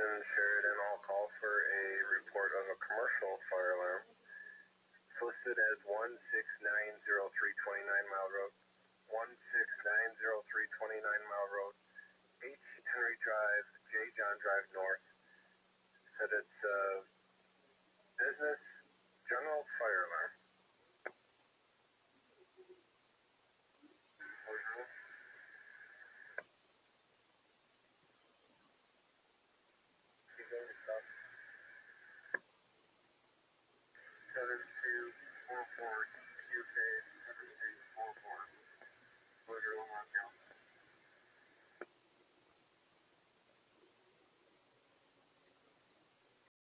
Station, Sheridan, all call for a report of a commercial fire alarm. It's listed as 1690-329 Mile Road. 1690-329 Mile Road, H. Henry Drive, J. John Drive North. Said it's a business general fire alarm.